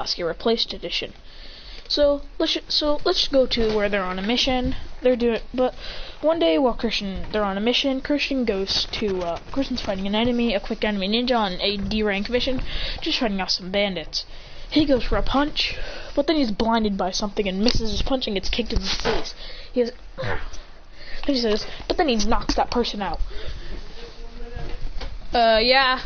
Oscar replaced edition. So let's go to where they're on a mission. But one day while they're on a mission. Christian's fighting an enemy, a quick enemy ninja on a D rank mission, just fighting off some bandits. He goes for a punch, but then he's blinded by something and misses his punch and gets kicked in the face. He says, but then he knocks that person out. Yeah.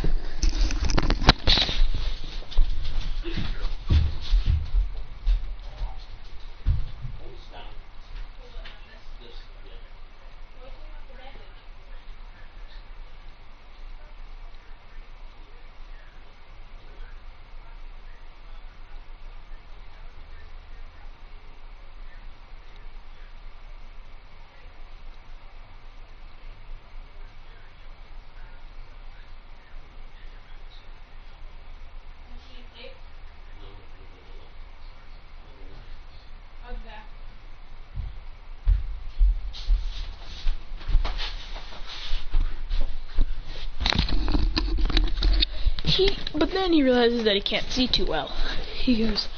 But then he realizes that he can't see too well. He goes,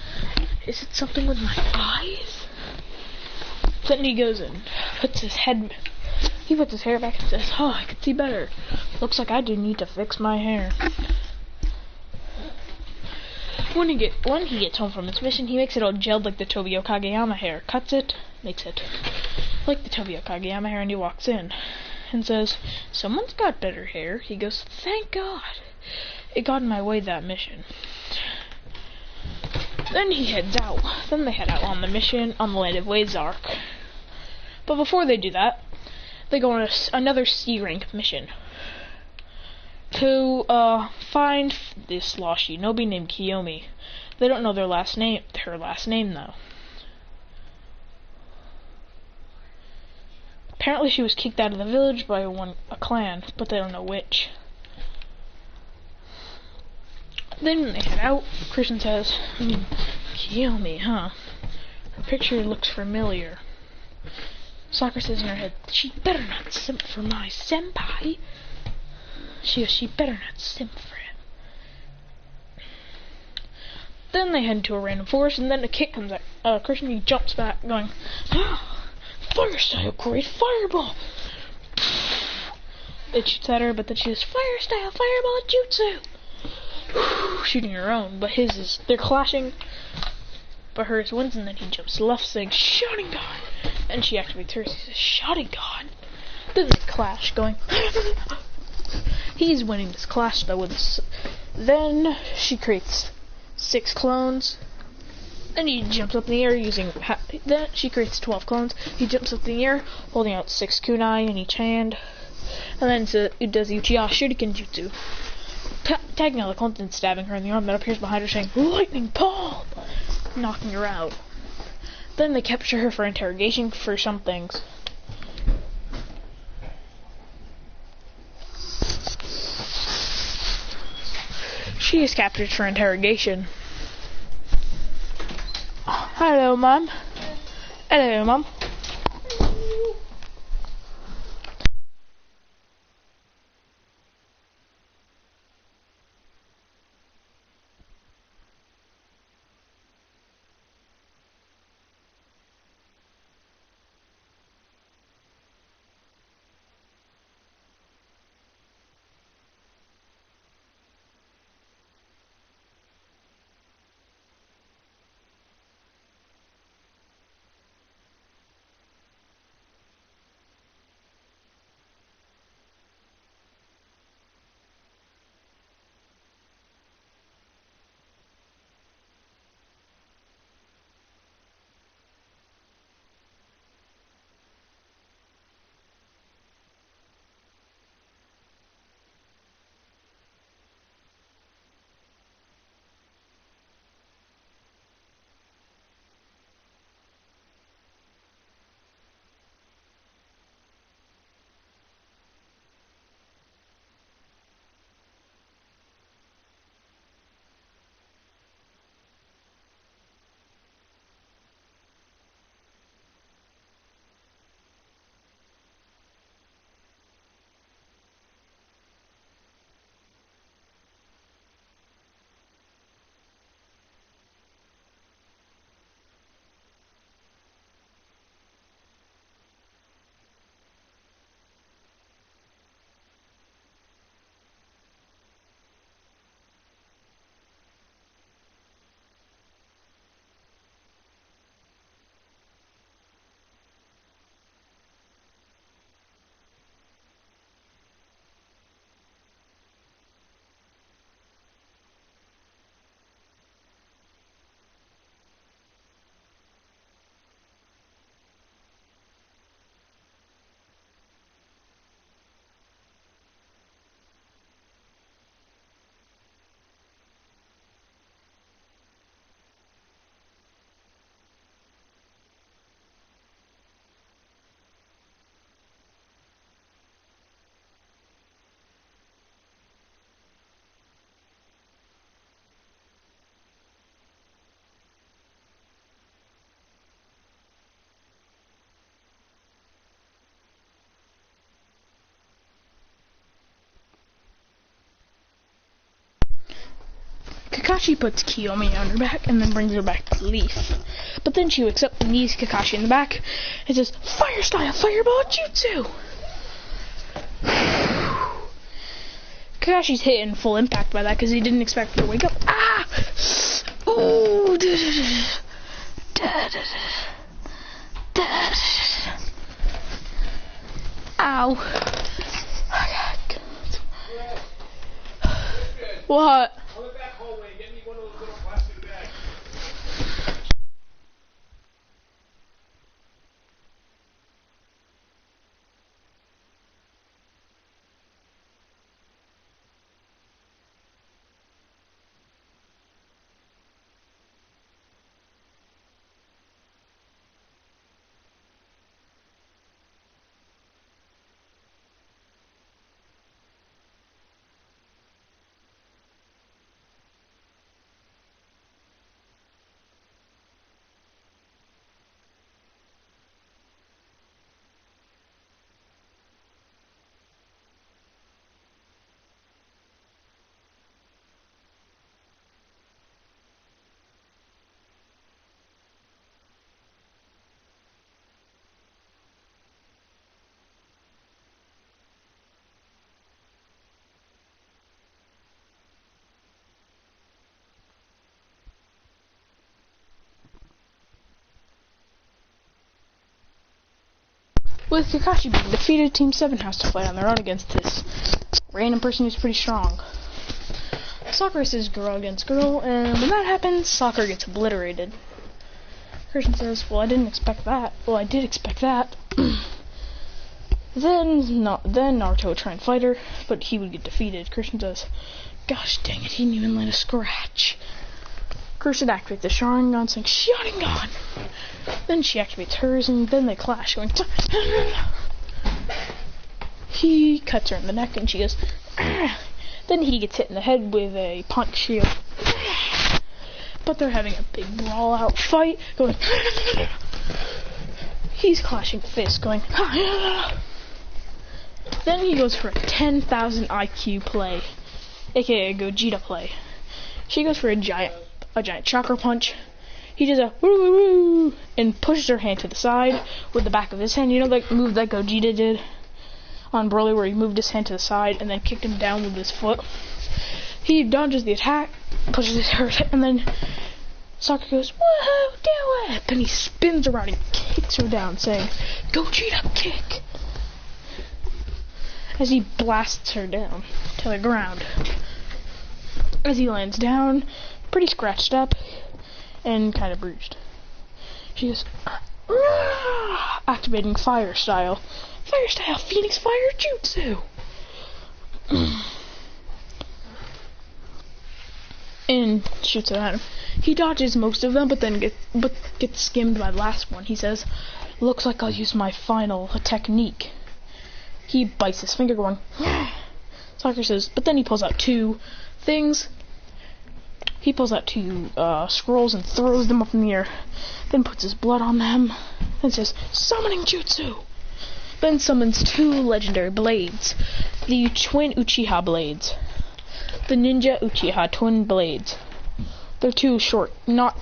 is it something with my eyes? Then he goes and puts his hair back and says, oh, I can see better. Looks like I do need to fix my hair. When he gets home from his mission, he makes it all gelled like the Tobio Kageyama hair. Cuts it, makes it like the Tobio Kageyama hair, and he walks in and says, someone's got better hair. He goes, thank God. It got in my way, that mission. Then he heads out. Then they head out on the mission on the land of Wazark. But before they do that, they go on another C rank mission to find this lost shinobi named Kiyomi. They don't know her last name though. Apparently she was kicked out of the village by a clan, but they don't know which. Then they head out. Christian says, Kiyomi, huh? Her picture looks familiar. Sakura says in her head, she better not simp for my senpai. She goes, she better not simp for him. Then they head to a random forest, and then a kick comes out. Christian, he jumps back, going, fire style, great fireball! It shoots at her, but then she goes, fire style, fireball jutsu! Shooting her own, but they're clashing, but hers wins, and then he jumps left saying Sharingan, and she activates hers. He says Sharingan. Then they clash, going he's winning this clash though with this. Then she creates 6 clones. Then he jumps up in the air then she creates 12 clones. He jumps up in the air holding out 6 kunai in each hand, and then it does Uchiha Shuriken Jutsu, tagging out the clones and stabbing her in the arm that appears behind her saying, lightning palm, knocking her out. Then they capture her for interrogation for some things. She is captured for interrogation. Hello, Mom. Hello, Mom. Kakashi puts Kiyomi on her back and then brings her back to the leaf. But then she wakes up and knees Kakashi in the back and says, "Fire style, fireball jutsu!" Kakashi's hit in full impact by that because he didn't expect her to wake up. Ah! Ooh! Ow! What? With Kakashi being defeated, Team 7 has to fight on their own against this random person who's pretty strong. Sakura says girl against girl, and when that happens, Sakura gets obliterated. Christian says, "Well, I didn't expect that." "Well, I did expect that." Then Naruto would try and fight her, but he would get defeated. Christian says, "Gosh dang it, he didn't even land a scratch." Christian activates the Sharingan, saying, "Sharingan!" Then she activates hers, and then they clash, going, he cuts her in the neck, and she goes, "Argh." Then he gets hit in the head with a punch shield. But they're having a big brawl-out fight, going, he's clashing fists, going, Then he goes for a 10,000 IQ play, aka a Gogeta play. She goes for a giant chakra punch. He does a woo woo woo and pushes her hand to the side with the back of his hand. You know that move that Gogeta did on Broly where he moved his hand to the side and then kicked him down with his foot? He dodges the attack, pushes her, and then Sakura goes, "Woohoo, do it!" Then he spins around and kicks her down, saying, "Gogeta kick!" As he blasts her down to the ground. As he lands down, pretty scratched up and kind of bruised. She goes, activating fire style, Phoenix Fire Jutsu, and shoots it at him. He dodges most of them, but then gets skimmed by the last one. He says, "Looks like I'll use my final technique." He bites his finger, going, Sakura says, but then he pulls out two things. He pulls out two scrolls and throws them up in the air, then puts his blood on them, and says, "Summoning Jutsu!" Then summons two legendary blades, the twin Uchiha blades, the Ninja Uchiha twin blades. They're two short, not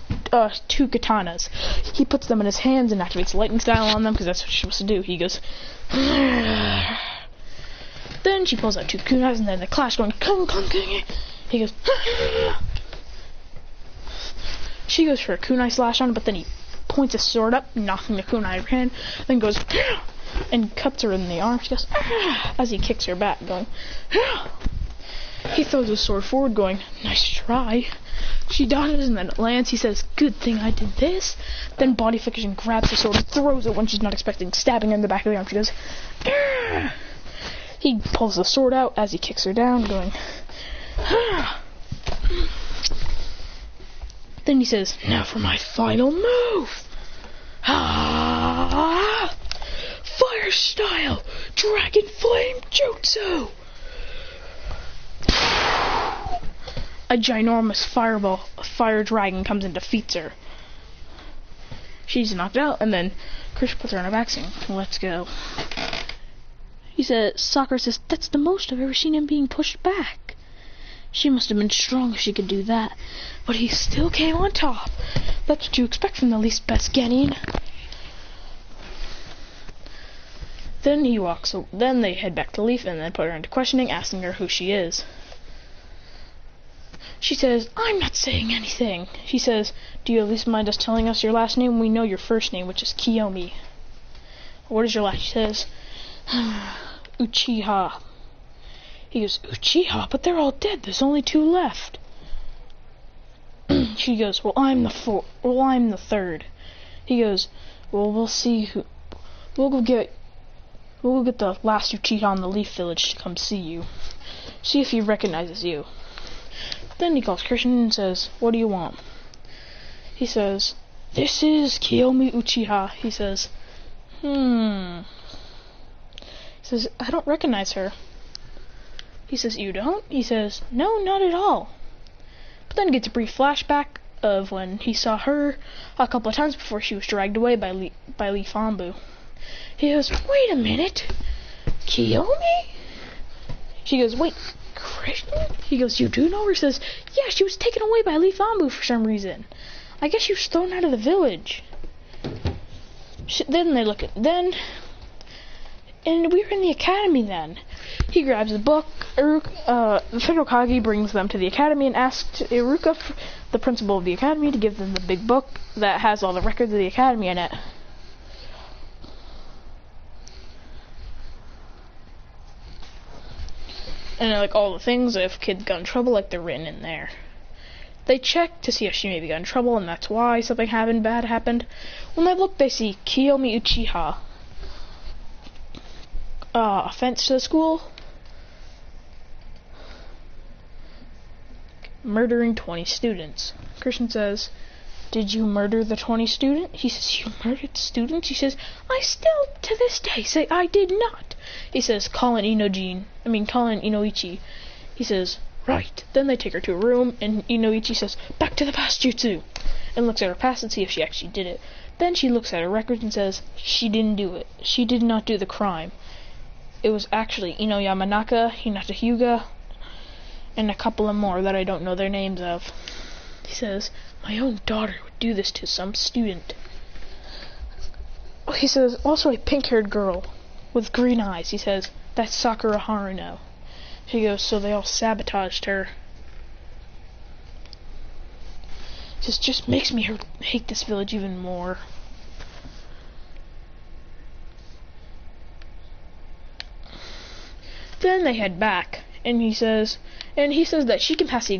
two katanas. He puts them in his hands and activates lightning style on them, because that's what you're supposed to do. He goes, then she pulls out two kunais, and then they clash, going, "Kung, kung, kung." He goes, she goes for a kunai slash on him, but then he points his sword up, knocking the kunai out of her hand, then goes, and cuts her in the arm. She goes, as he kicks her back, going, he throws his sword forward, going, "Nice try." She dodges, and then it lands. He says, "Good thing I did this." Then body flickers and grabs her sword and throws it when she's not expecting, stabbing her in the back of the arm. She goes, "Argh!" He pulls the sword out as he kicks her down, going, "Argh!" Then he says, "Now for my final move. Fire style, Dragon Flame Jutsu." A ginormous fire dragon comes and defeats her. She's knocked out, and then Krish puts her on her back, saying, "Let's go." He says, Sakura says, "That's the most I've ever seen him being pushed back." She must have been strong if she could do that. But he still came on top. That's what you expect from the least best genin. Then they head back to Leaf and then put her into questioning, asking her who she is. She says, I'm not saying anything. She says, do you at least mind us telling us your last name? We know your first name, which is Kiyomi. What is your last? She says, Uchiha. He goes, Uchiha? But they're all dead. There's only 2 left. She goes, well, I'm the third. He goes, well, we'll see who. We'll go get the last Uchiha in the Leaf Village to come see you. See if he recognizes you. Then he calls Christian and says, what do you want? He says, this is Kiyomi Uchiha. He says, He says, I don't recognize her. He says, you don't? He says, no, not at all. But then gets a brief flashback of when he saw her a couple of times before she was dragged away by Leaf Ambu. He goes, wait a minute. Kiyomi? She goes, wait, Christian? He goes, you do know her? He says, yeah, she was taken away by Leaf Ambu for some reason. I guess she was thrown out of the village. Then and we were in the academy then. He grabs the book. The Federal Kage brings them to the academy and asks Iruka, the principal of the academy, to give them the big book that has all the records of the academy in it. And like all the things, if kids got in trouble, like they're written in there. They check to see if she maybe got in trouble, and that's why something bad happened. When they look, they see Kiyomi Uchiha. Offense to the school. Murdering 20 students. Christian says, did you murder the 20 students? He says, you murdered students? He says, I still, to this day, say I did not. He says, call in Inoichi. He says, right. Then they take her to a room, and Inoichi says, back to the past jutsu, and looks at her past and see if she actually did it. Then she looks at her records and says, she didn't do it. She did not do the crime. It was actually Ino Yamanaka, Hinata Hyuga, and a couple of more that I don't know their names of. He says, my own daughter would do this to some student. He says, also a pink-haired girl with green eyes. He says, that's Sakura Haruno. She goes, so they all sabotaged her. This just makes me hate this village even more. Then they head back, and he says that she can pass the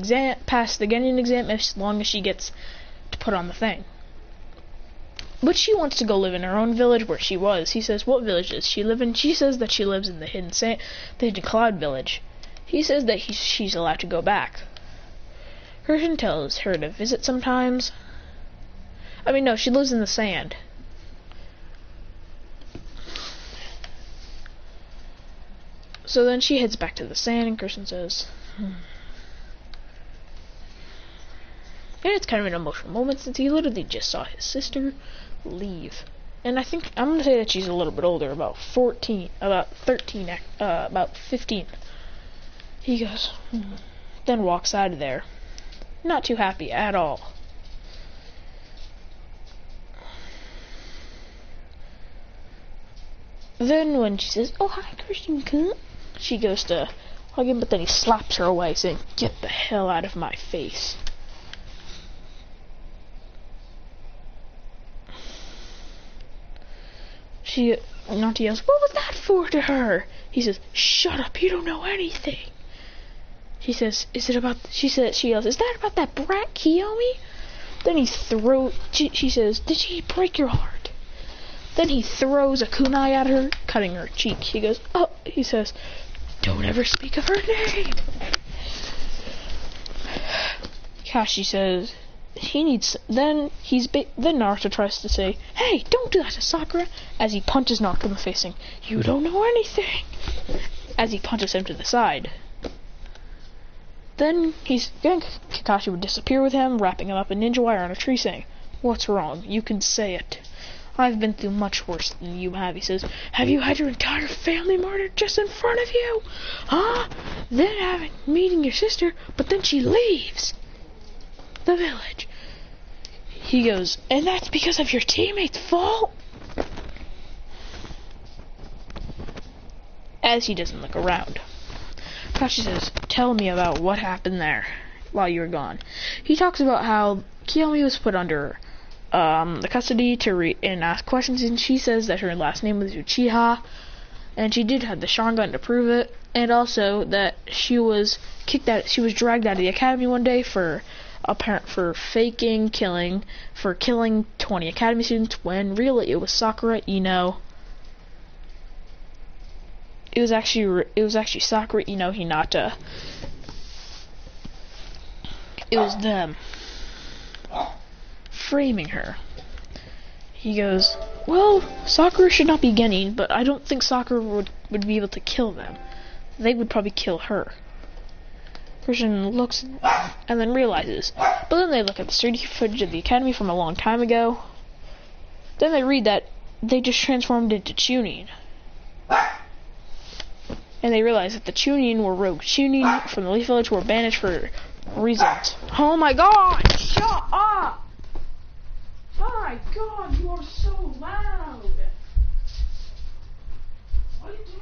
Genin exam as long as she gets to put on the thing. But she wants to go live in her own village where she was. He says, what village does she live in? She says that she lives in the Hidden Cloud village. He says that she's allowed to go back. Christian tells her to visit sometimes. I mean, no, she lives in the sand. So then she heads back to the sand, and Christian says, And it's kind of an emotional moment since he literally just saw his sister leave. And I think, I'm going to say that she's a little bit older, about 15. He goes, then walks out of there. Not too happy at all. Then when she says, oh, hi, Christian, she goes to hug him, but then he slaps her away, saying, get the hell out of my face. Nanti yells, what was that for to her? He says, shut up, you don't know anything. She says, she yells, is that about that brat Kiyomi? Then she says, did she break your heart? Then he throws a kunai at her, cutting her cheek. He goes, oh, he says, don't ever speak of her name. Kashi says, then Naruto tries to say, hey, don't do that to Sakura, as he punches Naruto in the face, saying, you don't know anything, as he punches him to the side. Then Kakashi would disappear with him, wrapping him up in ninja wire on a tree, saying, what's wrong? You can say it. I've been through much worse than you have, he says. Have you had your entire family murdered just in front of you? Huh? Then having meeting your sister, but then she leaves the village. He goes, and that's because of your teammate's fault? As he doesn't look around, Kashi says, tell me about what happened there while you were gone. He talks about how Kiyomi was put under the custody to read and ask questions, and she says that her last name was Uchiha, and she did have the Sharingan to prove it, and also that she was dragged out of the academy one day for killing 20 academy students, when really it was Sakura Ino. It was actually Sakura Ino Hinata. It was them framing her. He goes, well, Sakura should not be getting, but I don't think Sakura would be able to kill them. They would probably kill her. Christian looks and then realizes, but then they look at the security footage of the academy from a long time ago. Then they read that they just transformed into Chunin. And they realize that the Chunin were rogue Chunin from the Leaf Village were banished for reasons. Oh my god! Shut up! Oh my god, you are so loud! What are you doing?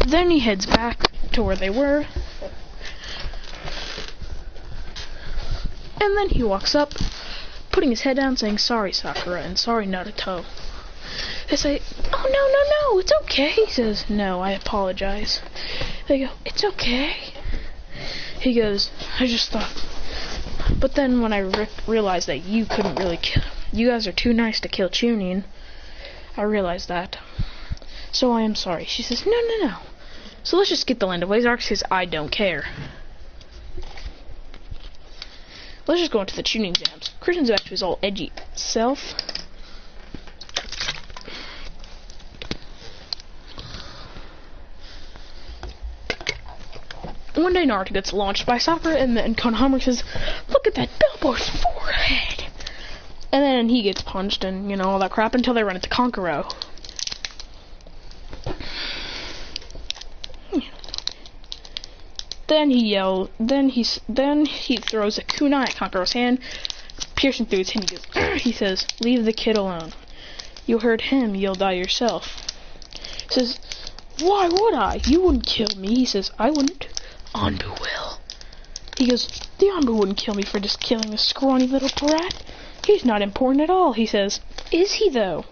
Then he heads back to where they were, and then he walks up, putting his head down, saying, sorry Sakura, and sorry Naruto. They say, oh no, it's okay. He says, no, I apologize. They go, it's okay. He goes, I just thought, but then when I realized that you couldn't really kill, you guys are too nice to kill Chunin, I realized that. So I am sorry. She says, no. So let's just get the Land of Blaze arc. She says, I don't care. Let's just go into the tuning exams. Christian's back to his all edgy self. One day Naruto gets launched by Sakura, and then Konohamaru says, look at that billboard's forehead! And then he gets punched and, you know, all that crap until they run into Kankuro. Then he throws a kunai at Kankuro's hand, piercing through his hand. He goes, he says, leave the kid alone. You hurt him, you'll die yourself. He says, why would I? You wouldn't kill me. He says, I wouldn't. Anbu will. He goes, the Anbu wouldn't kill me for just killing a scrawny little brat. He's not important at all. He says, is he though?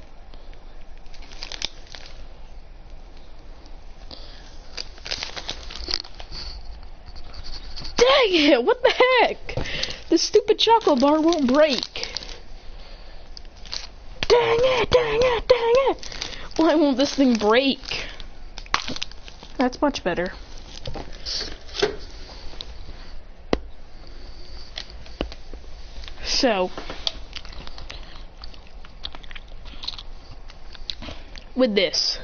Dang it, what the heck? This stupid chocolate bar won't break. Dang it. Why won't this thing break? That's much better. So, with this,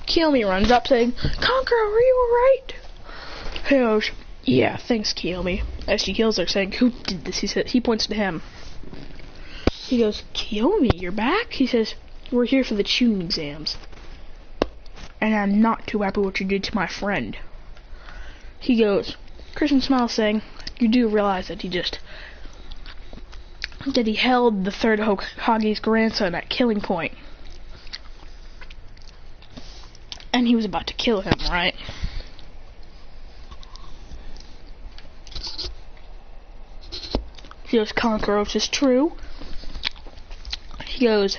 Kiyomi runs up saying, Kankuro, are you alright? He goes, yeah, thanks, Kiyomi. As she kills her, saying, who did this? He points to him. He goes, Kiyomi, you're back? He says, we're here for the tuning exams. And I'm not too happy what you did to my friend. He goes, Christian smiles, saying, you do realize that he held the third Hokage's grandson at killing point. And he was about to kill him, right? He goes, cockroach is true. He goes,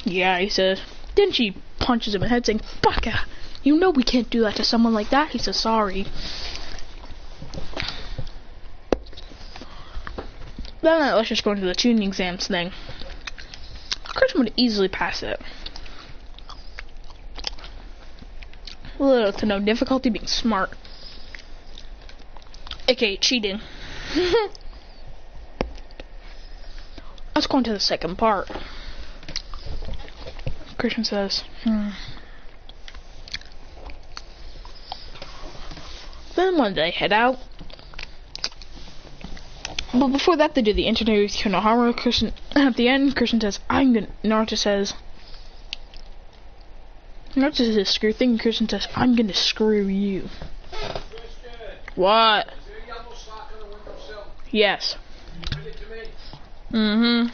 yeah, he says. Then she punches him in the head saying, Baka, you know we can't do that to someone like that. He says, sorry. Then let's just go into the tuning exams thing. Christian would easily pass it. Little to no difficulty being smart. AKA cheating. Let's go into the second part. Christian says, Then when they head out, but before that they do the interview with Konohara. Christian, at the end, Christian says, Naruto says, screw thing, Christian says, I'm gonna screw you. What? Yes. Mm-hmm.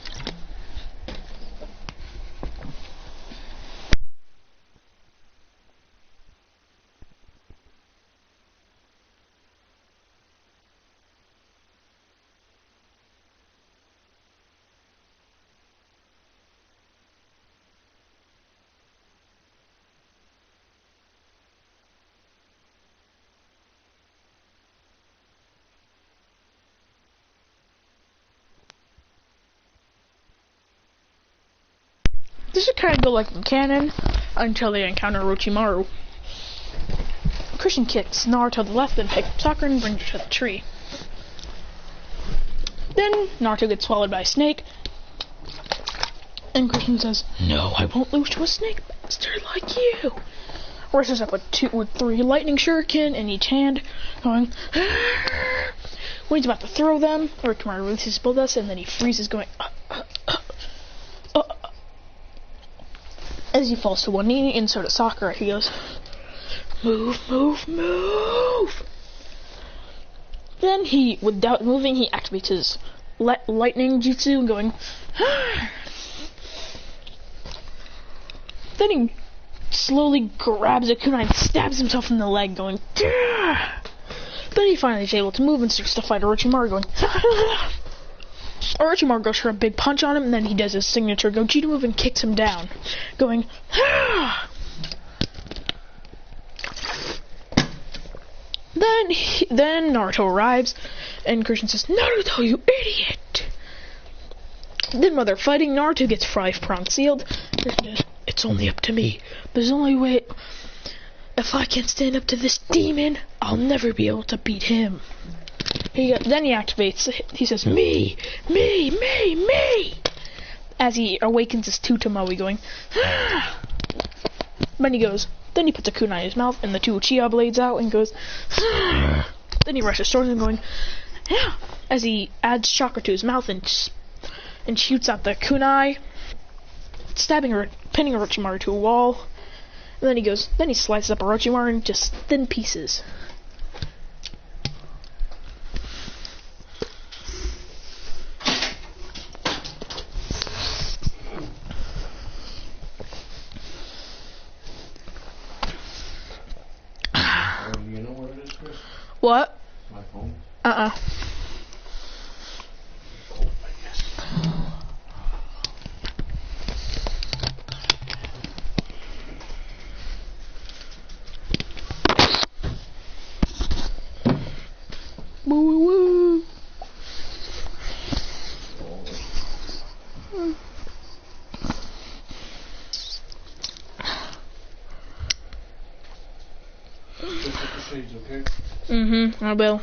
This would kind of go like in canon until they encounter Orochimaru. Christian kicks Naruto to the left, then picks up Sakura and brings her to the tree. Then Naruto gets swallowed by a snake, and Christian says, "No, I won't lose to a snake bastard like you." Rushes up with 2 or 3 lightning shuriken in each hand, going. When he's about to throw them, Orochimaru releases Bullets, and then he freezes, going. As he falls to one knee, and so does Sakura. He goes, move, move, move. Then he, without moving, he activates his lightning jutsu, going. Then he slowly grabs a kunai and stabs himself in the leg, going. Then he finally is able to move and starts to fight Orochimaru, going. Orochimaru goes for a big punch on him, and then he does his signature Gogeta move and kicks him down, going. Then Naruto arrives, and Christian says, "Naruto, you idiot!" Then while they're fighting, Naruto gets 5-prong sealed. Christian says, "It's only up to me. There's only way. If I can't stand up to this demon, I'll never be able to beat him." Then he activates, he says, me, as he awakens his two Tomoe, going, Then he puts a kunai in his mouth, and the 2 Uchiha blades out, and goes, Then he rushes towards him, going, as he adds chakra to his mouth, and shoots out the kunai, pinning Orochimaru to a wall, and then he slices up Orochimaru in just thin pieces. What? My phone? Woo woo. Just look the shades, okay? I will.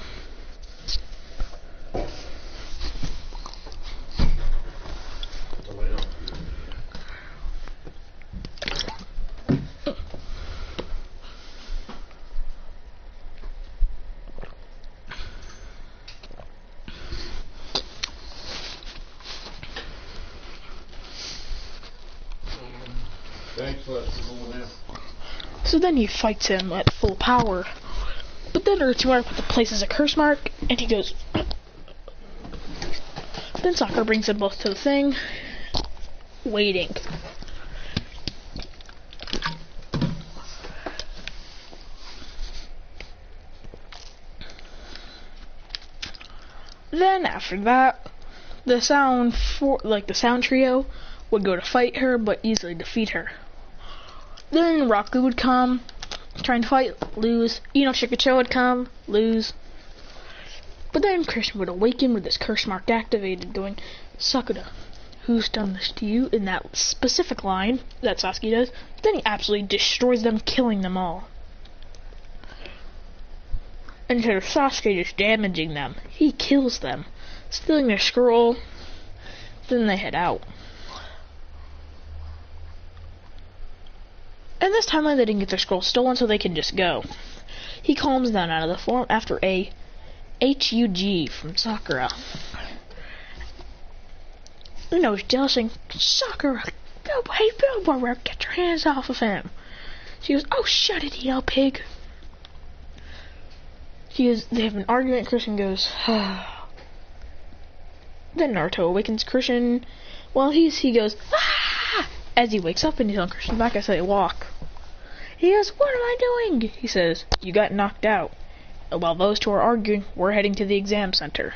Thanks for going there. So then he fights him at full power. But then Orochimaru places a curse mark, and he goes. Then Sakura brings them both to the thing, waiting. Then after that, the sound trio would go to fight her, but easily defeat her. Then Raku would come, trying to fight, lose. Shikacho would come, lose. But then Christian would awaken with his curse mark activated, going, "Sakura, who's done this to you?" in that specific line that Sasuke does. Then he absolutely destroys them, killing them all. Instead of Sasuke just damaging them, he kills them, stealing their scroll. Then they head out. In this timeline, they didn't get their scroll stolen, so they can just go. He calms down out of the form after a HUG from Sakura. He's jealous, saying, "Sakura, hey, Billboard, get your hands off of him." She goes, "Oh, shut it, pig." They have an argument. Christian goes, Then Naruto awakens Christian. Well, he goes, "Ah!" As he wakes up and he's on Christian's back, I say, "Walk." He goes, "What am I doing?" He says, "You got knocked out. And while those two are arguing, we're heading to the exam center."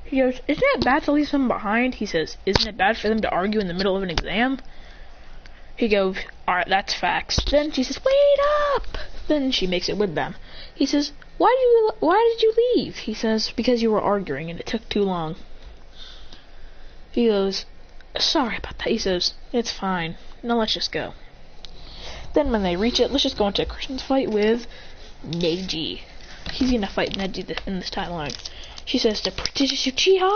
He goes, "Isn't it bad to leave them behind?" He says, "Isn't it bad for them to argue in the middle of an exam?" He goes, "Alright, that's facts." Then she says, "Wait up!" Then she makes it with them. He says, Why did you leave?" He says, "Because you were arguing and it took too long." He goes, "Sorry about that." He says, "It's fine. Now let's just go." Then when they reach it, let's just go into Christian's fight with Neji. He's gonna fight Neji in this timeline. She says, "The prodigious Uchiha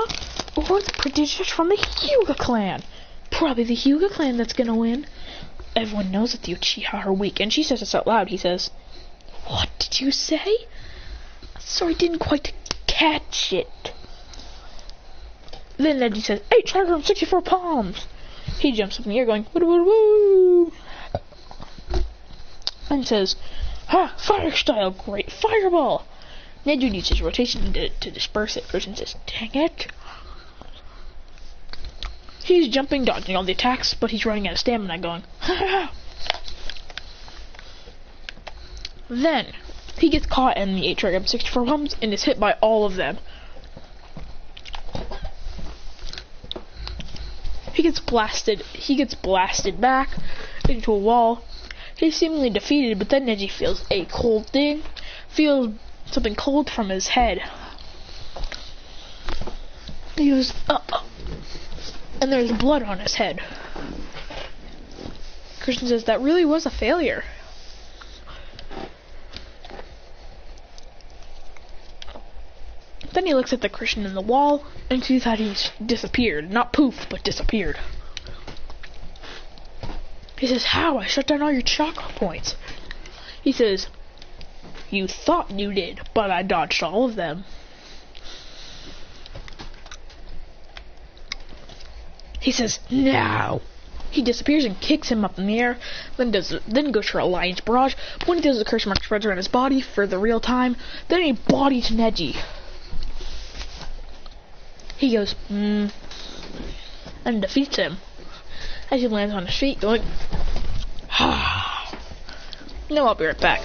or the prodigious from the Hyuga clan?" Probably the Hyuga clan that's gonna win. Everyone knows that the Uchiha are weak, and she says this out loud. He says, "What did you say?" Sorry, didn't quite catch it. Then Neji says, 8 trigger and 64 palms. He jumps up in the air going, "Woo woo woo," and says, "Ha, fire style, great fireball." Neji uses his rotation to disperse it. Christian says, "Dang it." He's jumping, dodging all the attacks, but he's running out of stamina, going, "Ha." Then he gets caught in the 8 trigger and 64 palms and is hit by all of them. He gets blasted back into a wall. He's seemingly defeated, but then Neji feels a cold thing. Feels something cold from his head. He goes, and there's blood on his head. Christian says, "That really was a failure." Then he looks at the Christian in the wall and sees that he's disappeared. Not poof, but disappeared. He says, "How? I shut down all your chakra points." He says, "You thought you did, but I dodged all of them." He says, "Now." He disappears and kicks him up in the air, then goes for a lion's barrage. But when he does, the curse mark spreads around his body for the real time. Then he bodies Neji. He goes, and defeats him. As he lands on his feet, going, Now I'll be right back.